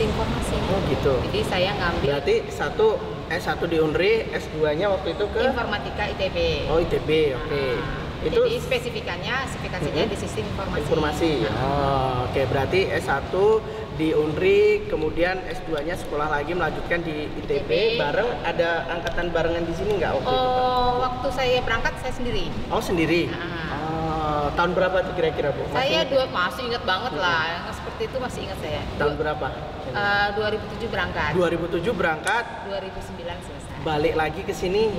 sistem informasi. Oh gitu. Jadi saya ngambil Berarti S1 di Unri, S2-nya waktu itu ke informatika ITB. Oh ITB, oke. Itu Jadi spesifikasinya di sistem informasi. Oh, oke. Berarti S1 di Unri, kemudian S2-nya sekolah lagi melanjutkan di ITB. Bareng ada angkatan barengan di sini nggak waktu itu, Pak? Waktu saya berangkat saya sendiri. Oh sendiri. Tahun berapa tuh kira-kira, Bu? Saya masih ingat banget lah. Yang seperti itu masih ingat saya. Tahun berapa? 2007 berangkat. 2007 berangkat. 2009 selesai. Balik lagi ke sini.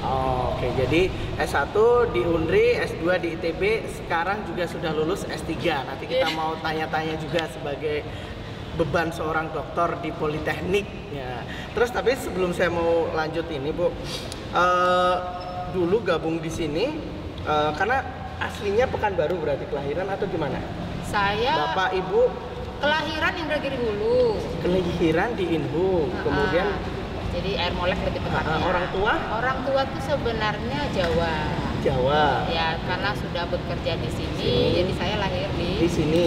Oh, oke. Jadi S1 di Unri, S2 di ITB, sekarang juga sudah lulus S3. Nanti kita mau tanya-tanya juga sebagai beban seorang dokter di Politeknik ya. Terus tapi sebelum saya mau lanjut ini, Bu, dulu gabung di sini karena aslinya Pekanbaru berarti kelahiran atau gimana? Saya Bapak Ibu kelahiran Indragiri Hulu. Kelahiran di Inhu, kemudian jadi Air Molek lebih tepatnya. orang tua? Orang tua tuh sebenarnya Jawa. Jawa. Ya, karena sudah bekerja di sini, jadi saya lahir di sini.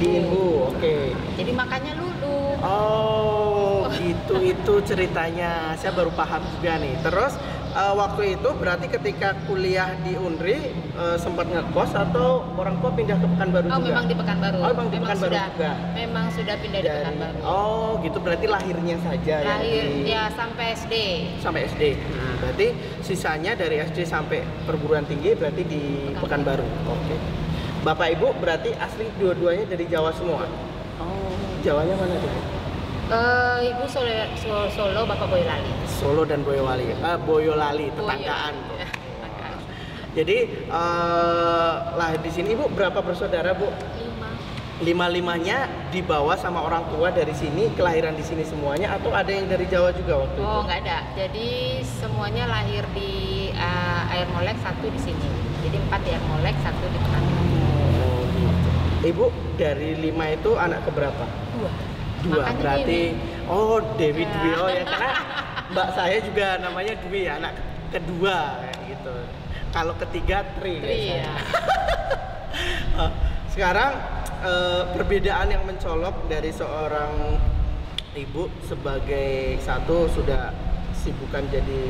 Di Inhu, oke. Jadi makanya Lulu. Oh, gitu itu ceritanya. Saya baru paham juga nih. Terus waktu itu berarti ketika kuliah di Unri sempat ngekos atau orang tua pindah ke Pekanbaru juga? Memang di Pekanbaru. Oh, memang di Pekanbaru juga. Memang sudah pindah di Pekanbaru. Oh, gitu berarti lahirnya saja ya sampai SD. Sampai SD. Berarti sisanya dari SD sampai perguruan tinggi berarti di Pekanbaru. Oke. Bapak Ibu berarti asli dua-duanya dari Jawa semua? Oh, Jawanya mana tuh? Ibu Solo, Bapak Boyolali. Solo dan Boyolali, tetanggaan. Jadi lahir di sini Ibu berapa bersaudara, Bu? 5. 5-5-nya dibawa sama orang tua dari sini, kelahiran di sini semuanya atau ada yang dari Jawa juga waktu itu? Oh, nggak ada. Jadi semuanya lahir di Air Molek, 1 di sini. Jadi 4 di Air Molek, 1 di Pekanbaru. Oh, gitu. Ibu dari 5 itu anak keberapa? 2 berarti Dewi. Oh Dewi Dwi, oh ya karena mbak saya juga namanya Dwi, anak kedua kayak gitu. Kalau ketiga Tri ya. Sekarang perbedaan yang mencolok dari seorang ibu sebagai satu sudah sibukan jadi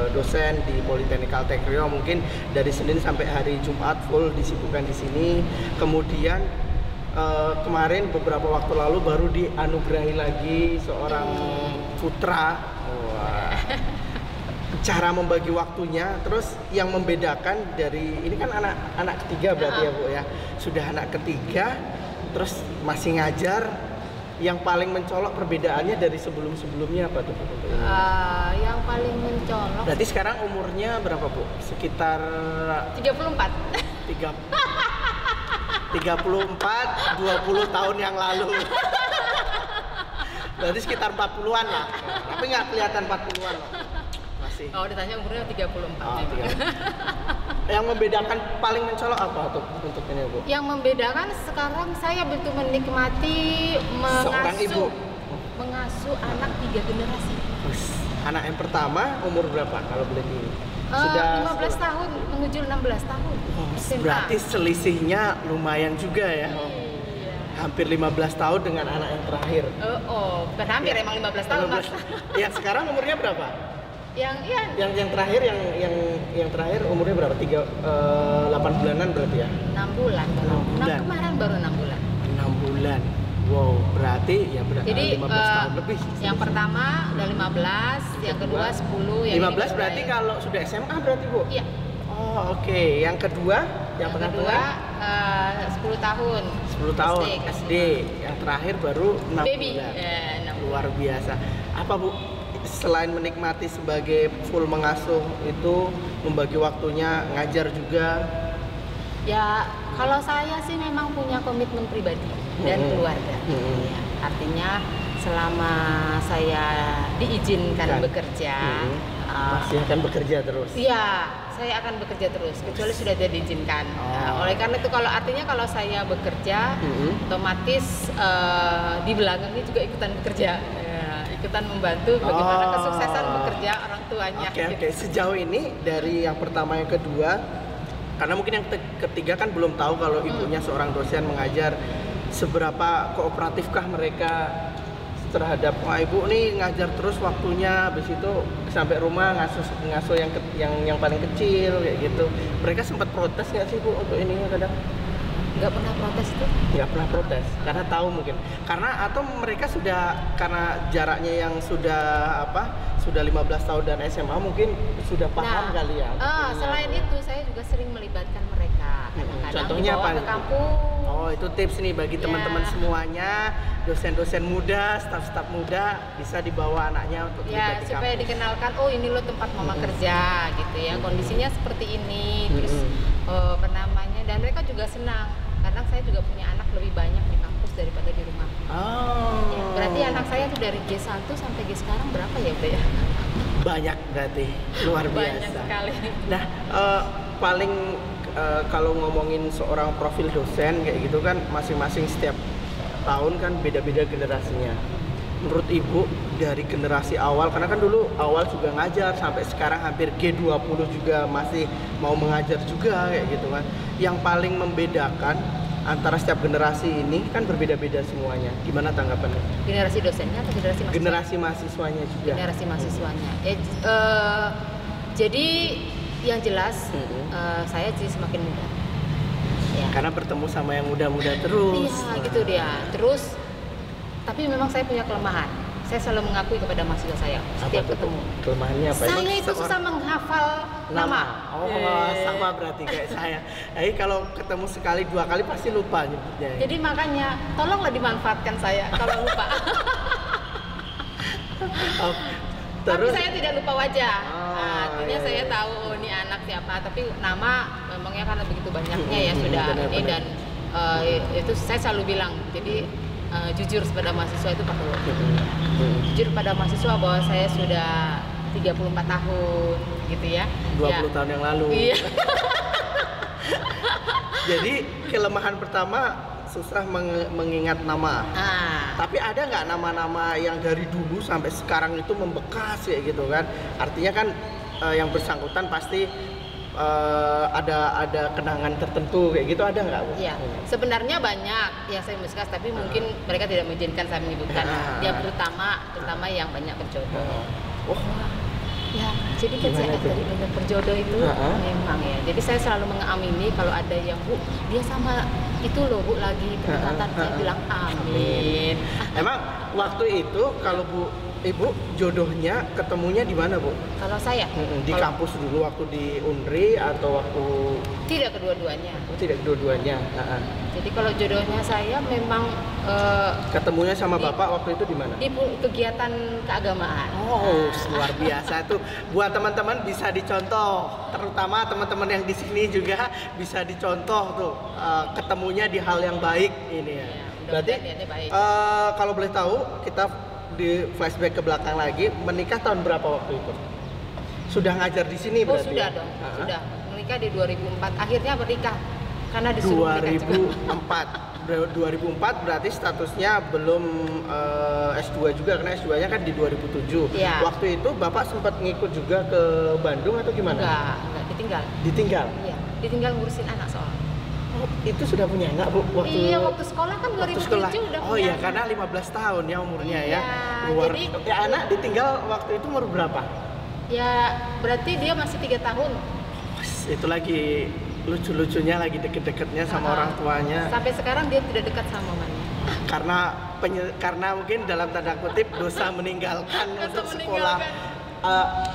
dosen di Politeknik Caltech Riau, mungkin dari Senin sampai hari Jumat full disibukkan di sini. Kemudian kemarin beberapa waktu lalu baru dianugerahi lagi seorang putra. Cara membagi waktunya, terus yang membedakan dari ini kan anak ketiga berarti ya Bu ya, sudah anak ketiga, terus masih ngajar. Yang paling mencolok perbedaannya dari sebelum-sebelumnya apa tuh Bu? Yang paling mencolok. Berarti sekarang umurnya berapa Bu? Sekitar 34. 34, 20 tahun yang lalu. Berarti sekitar 40-an lah. Tapi nggak kelihatan 40-an loh. Masih. Oh, ditanya umurnya 34. Oh, 34. Yang membedakan paling mencolok apa tuh untuk ini, Bu? Yang membedakan sekarang saya betul menikmati mengasuh anak 3 generasi. Anak yang pertama umur berapa kalau boleh di? Sudah 15 tahun menuju 16 tahun. Berarti selisihnya lumayan juga ya. Hampir 15 tahun dengan anak yang terakhir. Bukan hampir, emang 15 tahun. Yang sekarang umurnya berapa? Yang terakhir yang terakhir umurnya berapa? 8 bulanan berarti ya? 6 bulan. Kemarin baru 6 bulan. 6 bulan. Wow, berarti ya jadi 15 tahun lebih. Yang pertama udah 15, yang kedua 10, yang 15 berarti kalau sudah SMA berarti, Bu? Iya. Oh, oke. Yang kedua, yang kedua 10 tahun. 10 tahun SD. Yang terakhir baru 6 bulan. 6 Luar biasa. Apa, Bu? Selain menikmati sebagai full mengasuh itu, membagi waktunya ngajar juga? Ya, kalau saya sih memang punya komitmen pribadi dan keluarga. Ya, artinya selama saya diizinkan bekerja, masih akan bekerja terus? Iya, saya akan bekerja terus, kecuali sudah tidak diizinkan. Oleh karena itu kalau saya bekerja, otomatis di belakangnya juga ikutan bekerja. Ikutan membantu bagaimana kesuksesan bekerja orang tuanya. Oke. Sejauh ini dari yang pertama yang kedua, karena mungkin yang ketiga kan belum tahu kalau ibunya seorang dosen mengajar, seberapa kooperatifkah mereka terhadap wah ibu nih ngajar terus waktunya, habis itu sampai rumah ngasuh yang paling kecil kayak gitu. Mereka sempat protes nggak sih Bu untuk ininya kadang? Nggak pernah protes tuh. Nggak pernah protes karena tahu mungkin atau mereka karena jaraknya yang sudah 15 tahun dan SMA mungkin sudah paham kali ya. Selain itu saya juga sering melibatkan mereka. Kadang-kadang contohnya dibawa apa ke kampung. Oh itu tips nih bagi teman-teman semuanya, dosen-dosen muda, staf-staf muda bisa dibawa anaknya untuk terlibat di supaya kampus. dikenalkan, oh ini loh tempat mama kerja gitu ya, kondisinya seperti ini, terus dan mereka juga senang. Kadang saya juga punya anak lebih banyak di kampus daripada di rumah. Ya, berarti anak saya tuh dari G1 sampai G sekarang berapa ya Udah ya? Banyak berarti, luar biasa. Banyak sekali. Nah, paling kalau ngomongin seorang profil dosen kayak gitu kan masing-masing setiap tahun kan beda-beda generasinya. Menurut Ibu dari generasi awal, karena kan dulu awal juga ngajar sampai sekarang hampir G20 juga masih mau mengajar juga kayak gitu kan. Yang paling membedakan antara setiap generasi ini kan berbeda-beda semuanya. Gimana tanggapannya? Generasi dosennya atau generasi mahasiswa? Generasi mahasiswanya juga. Generasi mahasiswanya. Jadi yang jelas saya jadi semakin muda. Ya. Karena bertemu sama yang muda-muda terus. Iya, gitu dia. Terus tapi memang saya punya kelemahan. Saya selalu mengakui kepada mahasiswa saya setiap ketemu. Kelemahannya apa? Saya itu susah menghafal nama. Sama berarti kayak saya. Jadi kalau ketemu sekali dua kali pasti lupa nyebutnya. Jadi makanya tolonglah dimanfaatkan saya kalau lupa. Tapi saya tidak lupa wajah. Artinya saya tahu ini anak siapa. Tapi nama memangnya karena begitu banyaknya ya sudah ini dan itu saya selalu bilang. Jadi jujur pada mahasiswa itu perlu. Jujur pada mahasiswa bahwa saya sudah 34 tahun gitu ya. 20 tahun yang lalu. Iya. Jadi kelemahan pertama susah mengingat nama. Tapi ada nggak nama-nama yang dari dulu sampai sekarang itu membekas kayak gitu kan? Artinya kan yang bersangkutan pasti ada kenangan tertentu kayak gitu, ada nggak Bu? Iya, sebenarnya banyak yang saya membekas, tapi mungkin mereka tidak mengizinkan saya menyebutkan. Yang terutama yang banyak berjodoh. Ya, jadi kan saya tadi banyak berjodoh itu memang ya. Jadi saya selalu mengamini kalau ada yang Bu, dia sama itu loh Bu lagi pendekatan, saya bilang amin. Emang waktu itu kalau Ibu jodohnya ketemunya di mana Bu? Kalau saya di kampus dulu waktu di Unri atau waktu tidak kedua-duanya. Tidak kedua-duanya. Jadi kalau jodohnya saya memang ketemunya sama Bapak waktu itu di mana? Di kegiatan keagamaan. Luar biasa tuh. Buat teman-teman bisa dicontoh, terutama teman-teman yang di sini juga bisa dicontoh tuh ketemunya di hal yang baik ini ya. Berarti kalau boleh tahu kita di flashback ke belakang lagi, menikah tahun berapa waktu itu? Sudah ngajar di sini berarti? Sudah dong, sudah. Menikah di 2004, akhirnya bernikah karena disuruh menikah 2004 berarti statusnya belum S2 juga, karena S2-nya kan di 2007. Ya. Waktu itu Bapak sempat ngikut juga ke Bandung atau gimana? Enggak, ditinggal. Ditinggal? Iya, ditinggal ngurusin anak soalnya. Itu sudah punya anak Bu? Waktu sekolah kan 2007 udah punya. Oh iya, karena 15 tahun ya umurnya ya. Jadi anak ditinggal waktu itu umur berapa? Ya berarti dia masih 3 tahun. Itu lagi lucu-lucunya, lagi deket-deketnya sama orang tuanya. Sampai sekarang dia tidak dekat sama mamanya. Karena mungkin dalam tanda kutip dosa meninggalkan untuk sekolah.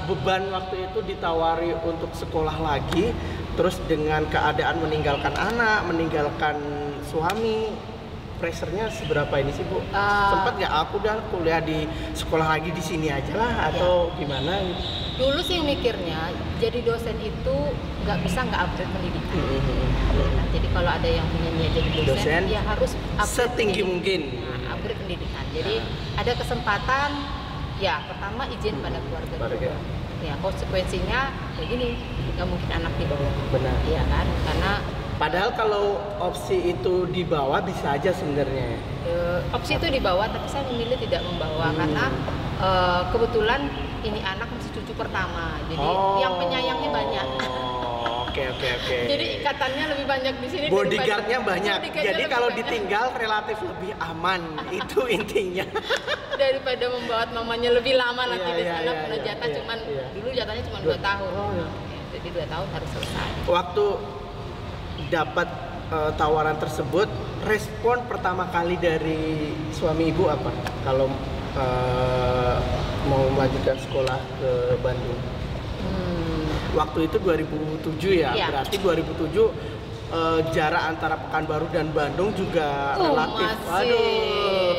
Beban waktu itu ditawari untuk sekolah lagi, terus dengan keadaan meninggalkan anak, meninggalkan suami, pressure-nya seberapa ini sih Bu? Sempat nggak aku udah kuliah di sekolah lagi di sini aja lah atau gimana gitu? Dulu sih mikirnya jadi dosen itu nggak bisa nggak upgrade pendidikan. Nah, jadi kalau ada yang punya niat jadi dosen ya harus setinggi mungkin upgrade pendidikan. Jadi ada kesempatan. Ya, pertama izin pada keluarga. Ya, konsekuensinya kayak gini, nggak mungkin anak dibawa. Benar. Iya kan? Karena padahal kalau opsi itu dibawa bisa aja sebenarnya. Opsi itu dibawa, tapi saya memilih tidak membawa karena kebetulan ini anak masih cucu pertama, jadi yang penyayangnya banyak. Oke. Jadi ikatannya lebih banyak di sini. Bodyguardnya banyak. Bodyguardnya Jadi lebih kalau banyak. ditinggal relatif lebih aman. Itu intinya. Daripada membawa mamanya lebih lama nanti di sana, karena jatah cuman dulu jatahnya cuma 2 tahun. Jadi 2 tahun harus selesai. Waktu dapat tawaran tersebut, respon pertama kali dari suami ibu apa? Kalau mau melanjutkan sekolah ke Bandung. Waktu itu 2007 ya, berarti 2007 jarak antara Pekanbaru dan Bandung juga relatif. Masih. Aduh,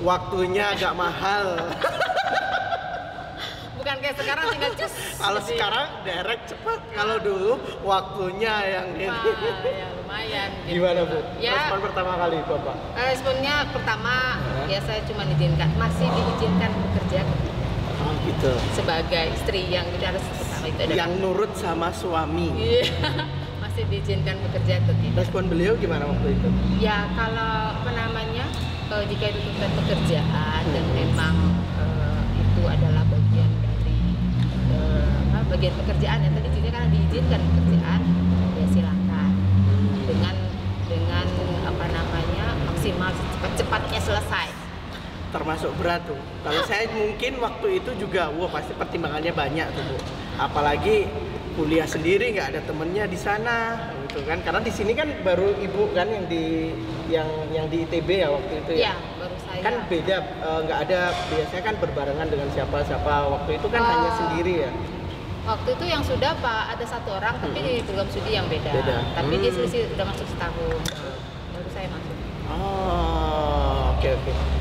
waktunya agak mahal. Bukan kayak sekarang tinggal cus. Kalau sekarang direct cepat, kalau dulu waktunya yang ya lumayan. Gitu. Gimana Bu? Ya, respon pertama kali Bapak? Responnya pertama, ya saya cuma masih diizinkan bekerja. Oh gitu. Sebagai istri yang harus pertama itu adalah yang nurut sama suami. Iya, masih diizinkan bekerja atau tidak. Respon beliau gimana waktu itu? Ya kalau apa namanya, jika itu tuntutan pekerjaan dan memang itu adalah bagian dari bagian pekerjaan yang tadi juga karena diizinkan pekerjaan, ya silakan dengan apa namanya maksimal cepat-cepatnya selesai. Termasuk berat tuh. Kalau saya mungkin waktu itu juga, wah pasti pertimbangannya banyak tuh Bu. Apalagi kuliah sendiri nggak ada temennya di sana, gitu kan? Karena di sini kan baru ibu kan yang di ITB ya waktu itu ya. Iya, baru saya. Kan beda, nggak ada biasanya kan berbarengan dengan siapa-siapa. Waktu itu kan hanya sendiri ya. Waktu itu yang sudah Pak ada 1 orang, tapi di program studi yang beda. Tapi dia selisih udah masuk setahun. Baru saya masuk. Oh, oke.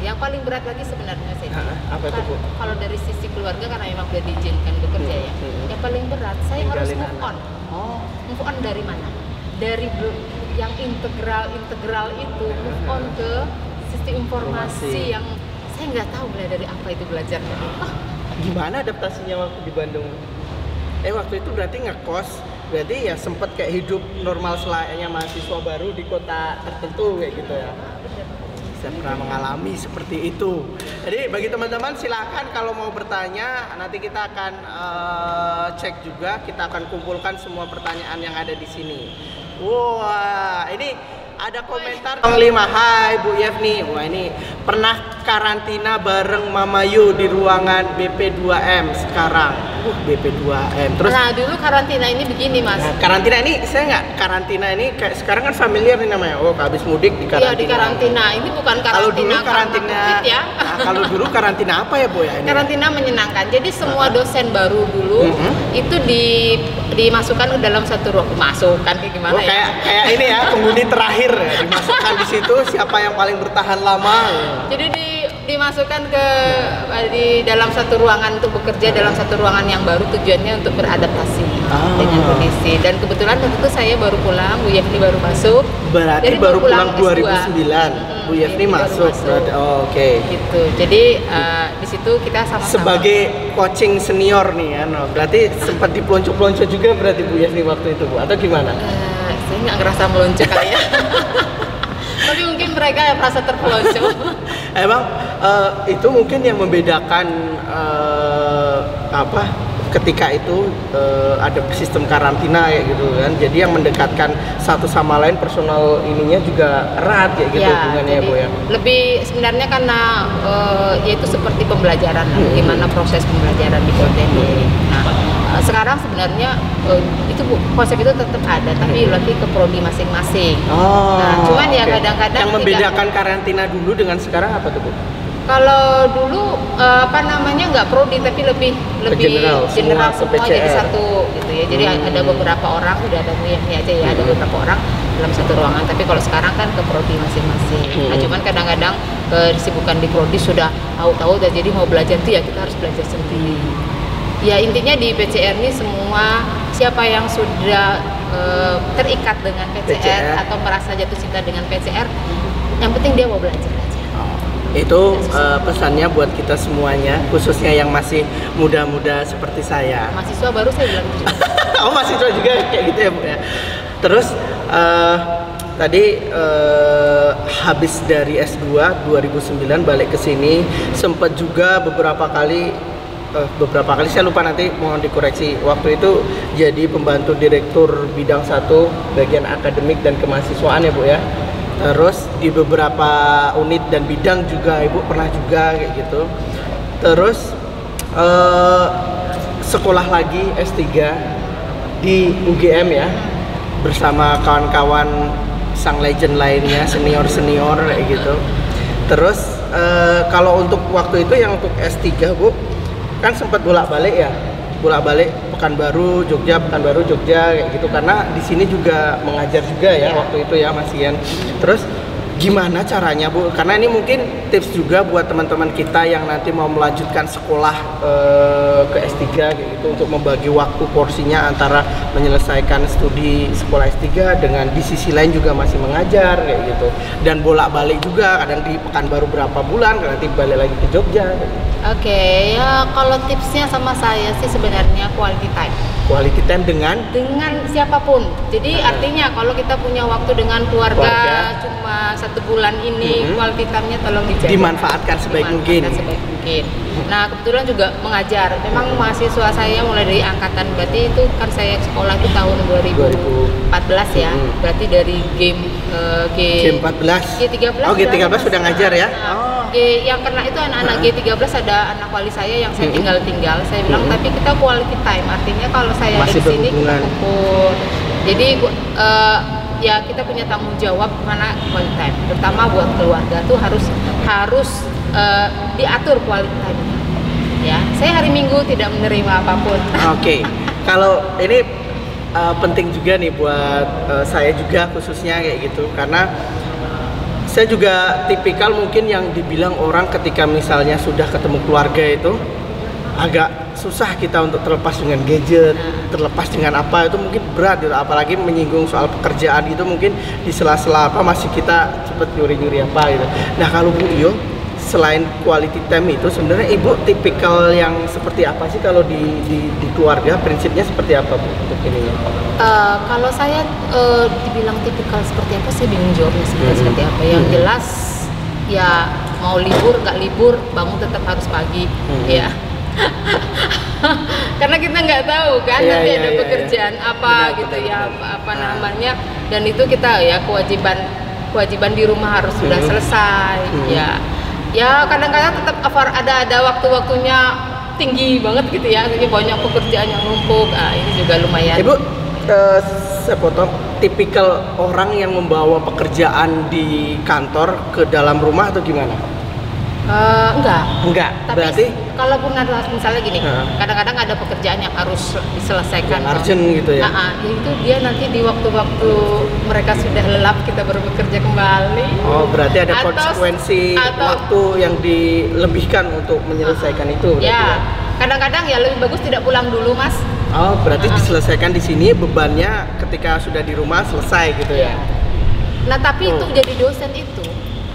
Yang paling berat lagi sebenarnya saya. Apa itu Bu? Kalau dari sisi keluarga karena memang sudah diizinkan bekerja ya. Yang paling berat saya harus move on. Move on dari mana? Dari yang integral itu move on ke sistem informasi yang saya nggak tahu dari apa itu belajarnya. Gimana adaptasinya waktu di Bandung? Waktu itu berarti ngekos, berarti ya sempet kayak hidup normal selayaknya mahasiswa baru di kota tertentu kayak gitu ya. Saya pernah mengalami seperti itu. Jadi bagi teman-teman silakan kalau mau bertanya, nanti kita akan cek juga, kita akan kumpulkan semua pertanyaan yang ada di sini. Wah, ini ada komentar Bang Lima, hai Bu Yevni. Wah ini pernah karantina bareng Mama Yu di ruangan BP2M sekarang. BP2M. Terus nah dulu karantina ini begini Mas. Nah, karantina ini saya nggak karantina ini kayak sekarang kan familiar nih namanya. Oh habis mudik di karantina. Iya di karantina. Ini bukan karantina. Kalau dulu karantina COVID ya. Nah, kalau dulu karantina apa ya Bu ya ini? Karantina menyenangkan. Jadi semua dosen baru dulu itu dimasukkan ke dalam satu ruang. Masukkan kayak gimana ya? Kayak ini ya penghuni terakhir ya, dimasukkan di situ siapa yang paling bertahan lama. Jadi dimasukkan di dalam satu ruangan untuk bekerja dalam satu ruangan yang baru tujuannya untuk beradaptasi dengan kondisi. Dan kebetulan waktu itu saya baru pulang, Bu Yevni baru masuk. Berarti baru pulang 2009. Bu Yevni masuk. Oke. Gitu. Jadi di situ kita sama-sama. Sebagai coaching senior nih ya, berarti sempat dipelonco-pelonco juga berarti Bu Yevni waktu itu Bu atau gimana? Saya nggak ngerasa melonco kali ya. Tapi mungkin mereka yang merasa terpelonco. Emang itu mungkin yang membedakan ketika itu ada sistem karantina kayak gitu kan. Jadi yang mendekatkan satu sama lain personal ininya juga erat kayak gitu hubungannya ya Bu ya. Lebih sebenarnya karena yaitu seperti pembelajaran gimana proses pembelajaran di Politeknik. Nah, sekarang sebenarnya itu konsep itu tetap ada tapi lagi ke prodi masing-masing. Nah, cuman ya kadang-kadang yang membedakan karantina dulu dengan sekarang apa tuh Bu? Kalau dulu nggak prodi tapi lebih general semua jadi satu gitu ya. Jadi ada beberapa orang udah ada Bu Yevni aja ya, ada beberapa orang dalam satu ruangan. Tapi kalau sekarang kan ke prodi masing-masing. Nah, cuman kadang-kadang disibukkan di prodi sudah tahu-tahu udah jadi mau belajar tuh ya kita harus belajar sendiri. Ya intinya di PCR ini semua siapa yang sudah terikat dengan PCR atau merasa jatuh cinta dengan PCR, yang penting dia mau belajar aja. Itu pesannya buat kita semuanya, khususnya yang masih muda-muda seperti saya. Mahasiswa baru saya bilang gitu. Oh mahasiswa juga kayak gitu ya Bu ya. Terus tadi habis dari S2 2009 balik ke sini, sempat juga beberapa kali beberapa kali, saya lupa, nanti mohon dikoreksi. Waktu itu jadi pembantu direktur bidang 1 bagian akademik dan kemahasiswaan ya Bu ya. Terus di beberapa unit dan bidang juga Ibu pernah juga kayak gitu. Terus sekolah lagi S3 di UGM ya, bersama kawan-kawan sang legend lainnya, senior-senior kayak gitu. Terus kalau untuk waktu itu yang untuk S3 Bu, kan sempat bolak-balik ya, bolak-balik Pekanbaru, Jogja, Pekanbaru, Jogja kayak gitu, karena di sini juga mengajar juga ya waktu itu ya Mas Ian. Terus gimana caranya Bu? Karena ini mungkin tips juga buat teman-teman kita yang nanti mau melanjutkan sekolah ke S3 kayak gitu, untuk membagi waktu porsinya antara menyelesaikan studi sekolah S3 dengan di sisi lain juga masih mengajar kayak gitu. Dan bolak-balik juga, kadang di Pekanbaru berapa bulan, nanti balik lagi ke Jogja. Oke, ya kalau tipsnya sama saya sih sebenarnya quality time. Quality time dengan siapapun. Jadi artinya kalau kita punya waktu dengan keluarga cuma 1 bulan ini, quality time-nya tolong dijaga. Dimanfaatkan sebaik mungkin. Nah, kebetulan juga mengajar. Memang mahasiswa saya mulai dari angkatan, berarti itu kan saya sekolah itu tahun 2014 ya. Berarti dari G14. G13. Oh, G13 sudah ngajar ya? Yang kena itu anak-anak G13 ada anak wali saya yang saya tinggal. Saya bilang tapi kita quality time, artinya kalau saya ada di sini kita kumpul. Jadi ya kita punya tanggung jawab mana quality time, terutama buat keluarga tuh harus diatur quality time. Ya, saya hari Minggu tidak menerima apapun. Oke. Kalau ini penting juga nih buat saya juga khususnya kayak gitu, karena saya juga tipikal mungkin yang dibilang orang ketika misalnya sudah ketemu keluarga itu agak susah kita untuk terlepas dengan gadget, terlepas dengan apa, itu mungkin berat gitu. Apalagi menyinggung soal pekerjaan itu mungkin di sela-sela apa masih kita cepet nyuri-nyuri apa gitu. Nah kalau Bu Iyo, selain quality time itu sebenarnya Ibu tipikal yang seperti apa sih kalau di keluarga, prinsipnya seperti apa Bu untuk ini? Kalau saya dibilang tipikal seperti apa, saya bingung jawabnya seperti apa. Yang jelas ya mau libur nggak libur bangun tetap harus pagi ya. Karena kita nggak tahu kan nanti ada pekerjaan apa gitu ya, apa namanya, dan itu kita ya kewajiban di rumah harus sudah selesai ya kadang-kadang tetap ada waktu-waktunya tinggi banget gitu ya, jadi banyak pekerjaan yang numpuk. Ini juga lumayan. Ibu, saya potong, tipikal orang yang membawa pekerjaan di kantor ke dalam rumah atau gimana? Enggak. Tapi berarti kalaupun ada misalnya gini, kadang-kadang ada pekerjaan yang harus diselesaikan. Urgent gitu ya. Itu dia nanti di waktu-waktu mereka sudah lelap kita baru bekerja kembali. Oh, berarti ada konsekuensi waktu yang dilebihkan untuk menyelesaikan itu. Ya, kadang-kadang ya lebih bagus tidak pulang dulu, Mas. Oh, berarti diselesaikan di sini, bebannya ketika sudah di rumah selesai gitu ya. Nah, tapi itu jadi dosen itu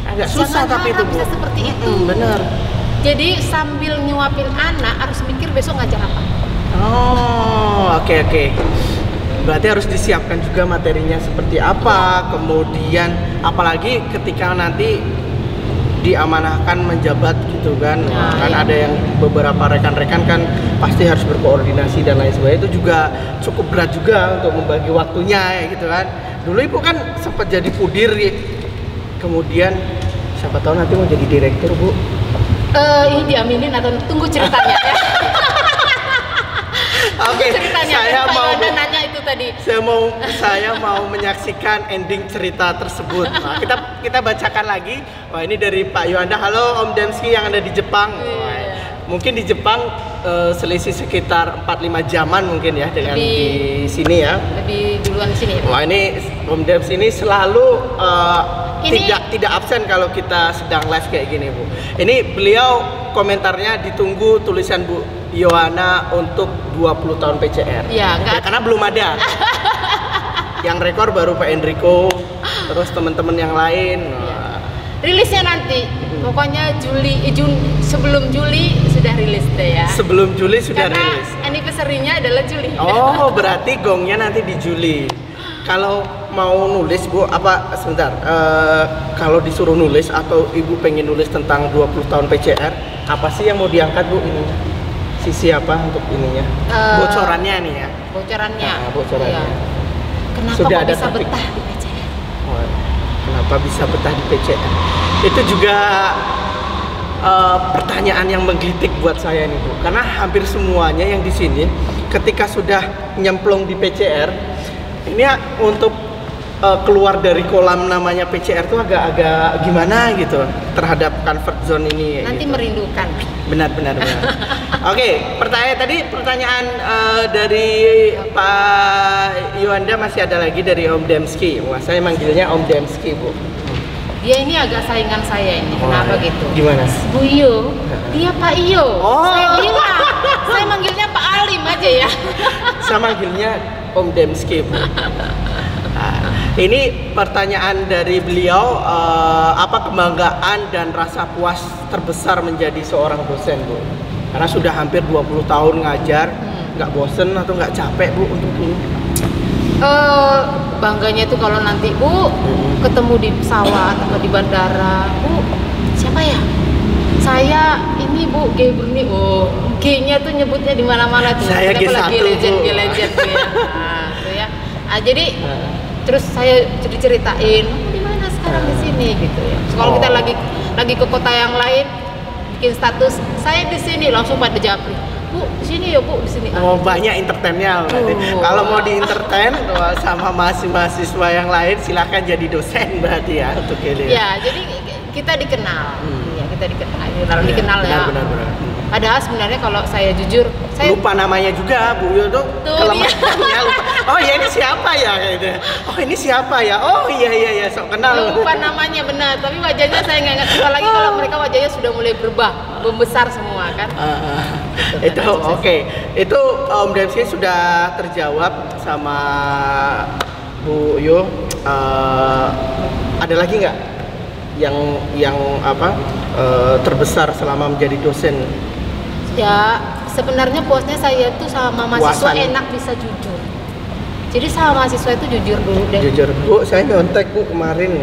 agak susah, tapi itu bisa seperti itu. Bener. Jadi sambil nyuapin anak harus mikir besok ngajar apa. Oh, oke. Berarti harus disiapkan juga materinya seperti apa. Kemudian apalagi ketika nanti diamanahkan menjabat gitu kan. Kan ada yang beberapa rekan-rekan kan pasti harus berkoordinasi dan lain sebagainya. Itu juga cukup berat juga untuk membagi waktunya gitu kan. Dulu Ibu kan sempat jadi pudir, kemudian siapa tahu nanti mau jadi direktur Bu. Ini diaminin atau tunggu ceritanya ya. Oke, saya mau nanya itu tadi. Saya mau menyaksikan ending cerita tersebut. Nah, kita bacakan lagi. Wah, ini dari Pak Yohanda. Halo Om Demski yang ada di Jepang. Mungkin di Jepang selisih sekitar 4-5 jaman mungkin ya dengan di sini ya. Lebih duluan di sini. Wah, ini Om Dems ini selalu tidak absen kalau kita sedang live kayak gini Bu. Ini beliau komentarnya ditunggu tulisan Bu Yohana untuk 20 tahun PCR. Ya, karena belum ada. Yang rekor baru Pak Enrico, terus teman-teman yang lain. Rilisnya nanti, pokoknya sebelum Juli sudah rilis deh ya. Sebelum Juli sudah rilis. Karena anniversary-nya adalah Juli. Oh, berarti gongnya nanti di Juli. Kalau mau nulis Bu, kalau disuruh nulis atau Ibu pengen nulis tentang 20 tahun PCR, apa sih yang mau diangkat Bu ini? sisi apa untuk ininya? Bocorannya nih ya. Bocorannya. Bocorannya. Iya. Kenapa Sudah kok ada bisa topik. betah di PCR? Oh, kenapa bisa betah di PCR? Itu juga pertanyaan yang menggelitik buat saya nih Bu. Karena hampir semuanya yang di sini ketika sudah nyemplung di PCR, ini untuk keluar dari kolam namanya PCR tuh agak-agak gimana gitu terhadap comfort zone ini. Nanti gitu. merindukan. Benar. Oke, pertanyaan dari Pak Yuanda masih ada lagi dari Om Demski. Wah, saya manggilnya Om Demski, Bu. Dia ini agak saingan saya ini. Kenapa gitu? Gimana? Bu Iyo, dia Pak Iyo. Oh. Saya bilang, saya manggilnya Pak Alim aja ya. Saya manggilnya Om Demski, Bu. Ini pertanyaan dari beliau, apa kebanggaan dan rasa puas terbesar menjadi seorang dosen, Bu? Karena sudah hampir 20 tahun ngajar, nggak bosen atau nggak capek, Bu, untuk ini? Bangganya itu kalau nanti Bu ketemu di pesawat atau di bandara, Bu, siapa ya? Saya ini Bu, G Burni. Oh, G-nya tuh nyebutnya di mana-mana tuh. Saya G1, legend Bu. G-legend tuh ya. Nah, tuh ya. Jadi terus saya diceritain di mana sekarang di sini gitu ya. Kalau kita lagi ke kota yang lain bikin status saya di sini langsung pada japri. Bu, di sini ya Bu, di sini. Oh, banyak entertainnya berarti. Kalau mau di entertain sama mahasiswa yang lain silahkan jadi dosen berarti ya untuk ini. Ya, jadi kita dikenal. Ya, kita dikenal ya. Benar. Padahal sebenarnya kalau saya jujur, saya lupa namanya juga Bu Yo tuh kelemahannya lupa. Oh ya ini siapa ya gitu. Oh ini siapa ya? Oh iya sok kenal. lupa namanya benar, tapi wajahnya saya nggak ingat. Apalagi kalau mereka wajahnya sudah mulai berubah, membesar semua kan. Itu oke. Itu Om Demski sudah terjawab sama Bu Yo. Ada lagi nggak yang apa terbesar selama menjadi dosen? Ya sebenarnya puasnya saya tuh sama mahasiswa enak bisa jujur. Jadi sama mahasiswa itu jujur dulu deh. Jujur Bu, saya nyontek Bu kemarin.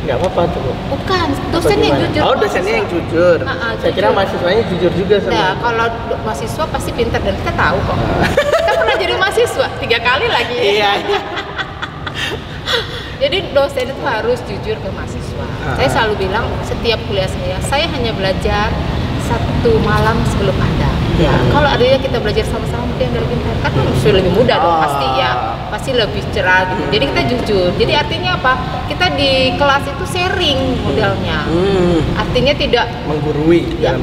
Nggak apa-apa tuh Bu. Bukan, dosen yang jujur. Oh dosennya yang jujur. Saya kira mahasiswanya jujur juga sama. Nah, kalau mahasiswa pasti pintar dan kita tahu kok. Kita pernah jadi mahasiswa 3 kali lagi. Iya. Jadi dosen itu harus jujur ke mahasiswa. Saya selalu bilang setiap kuliah saya hanya belajar 1 malam sebelum Anda. Ya, kalau adanya kita belajar sama-sama mungkin lebih pintar. Kan sudah lebih mudah dong pasti ya. Pasti lebih cerah gitu. Jadi kita jujur. Jadi artinya apa? Kita di kelas itu sharing modelnya. Artinya tidak menggurui. Ya,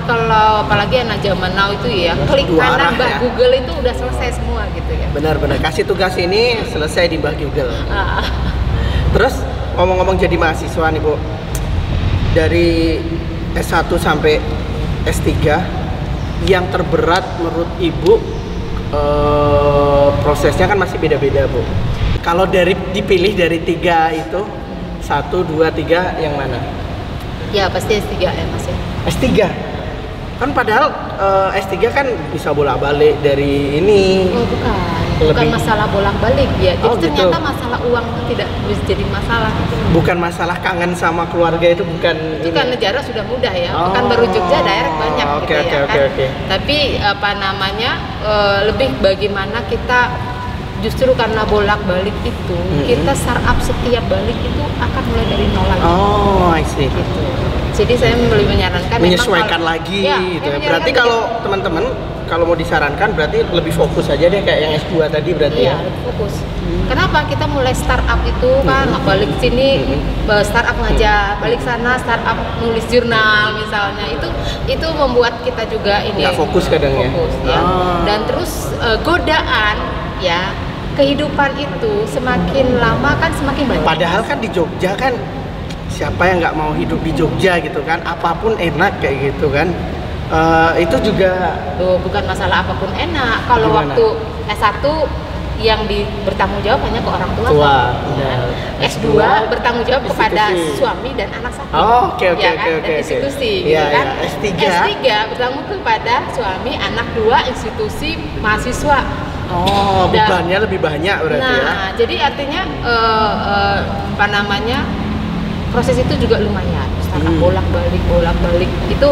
kalau apalagi anak zaman now itu ya, klik kanan Mbah Google itu udah selesai semua gitu ya. Benar. Kasih tugas ini selesai di Mbah Google. Terus ngomong-ngomong jadi mahasiswa nih Bu, dari S1 sampai S3 yang terberat menurut Ibu prosesnya kan masih beda-beda Bu. Kalau dipilih dari 3 itu 1, 2, 3 yang mana? Ya pasti S3 ya Mas ya. S3? Kan padahal S3 kan bisa bolak-balik dari ini. Oh bukan masalah bolak-balik ya. Jadi ternyata masalah uang itu tidak bisa jadi masalah. Bukan masalah kangen sama keluarga itu bukan. Itu kan negara sudah mudah ya. Bukan baru Jogja daerah banyak gitu ya kan. Tapi apa namanya lebih bagaimana kita justru karena bolak-balik itu kita startup setiap balik itu akan mulai dari nol lagi. Oh, I see. Gitu. Jadi saya lebih menyarankan menyesuaikan lagi gitu ya. Berarti kalau teman-teman kalau mau disarankan berarti lebih fokus aja deh kayak yang S2 tadi berarti ya. Lebih fokus. Kenapa kita mulai startup itu kan balik sini startup ngajar, balik sana startup nulis jurnal misalnya. Itu membuat kita juga ini nggak fokus kadang ya. Dan terus godaan ya kehidupan itu semakin lama kan semakin banyak. Padahal kan di Jogja kan siapa yang nggak mau hidup di Jogja gitu kan, apapun enak kayak gitu kan. Itu juga bukan masalah apapun enak. Kalau waktu S1 yang bertanggung jawab hanya ke orang tua. S2 bertanggung jawab kepada suami dan anak satu. Oke. Institusi gitu kan. S3 bertanggung kepada suami, anak 2, institusi, mahasiswa. Bebannya lebih banyak berarti ya. Jadi artinya proses itu juga lumayan. startup bolak-balik itu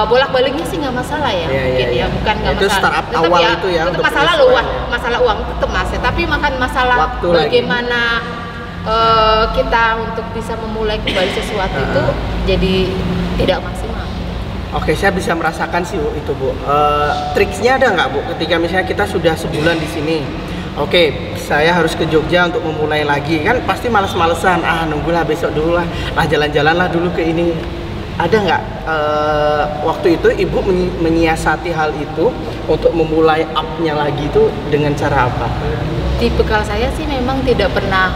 bolak-baliknya sih nggak masalah ya, mungkin ya, bukan nggak masalah. Itu startup tetap awal ya, itu ya. tetap masalah loh, masalah uang tetap mas, tapi makan masalah waktu bagaimana kita untuk bisa memulai kembali sesuatu itu jadi tidak maksimal. Oke, saya bisa merasakan sih Bu, itu Bu. Triksnya ada nggak Bu? Ketika misalnya kita sudah sebulan di sini, oke, saya harus ke Jogja untuk memulai lagi, kan pasti males-malesan. Nunggulah besok dulu lah, jalan-jalan lah dulu ke ini. Ada nggak waktu itu Ibu menyiasati hal itu untuk memulai up-nya lagi itu dengan cara apa? Di bekal saya sih memang tidak pernah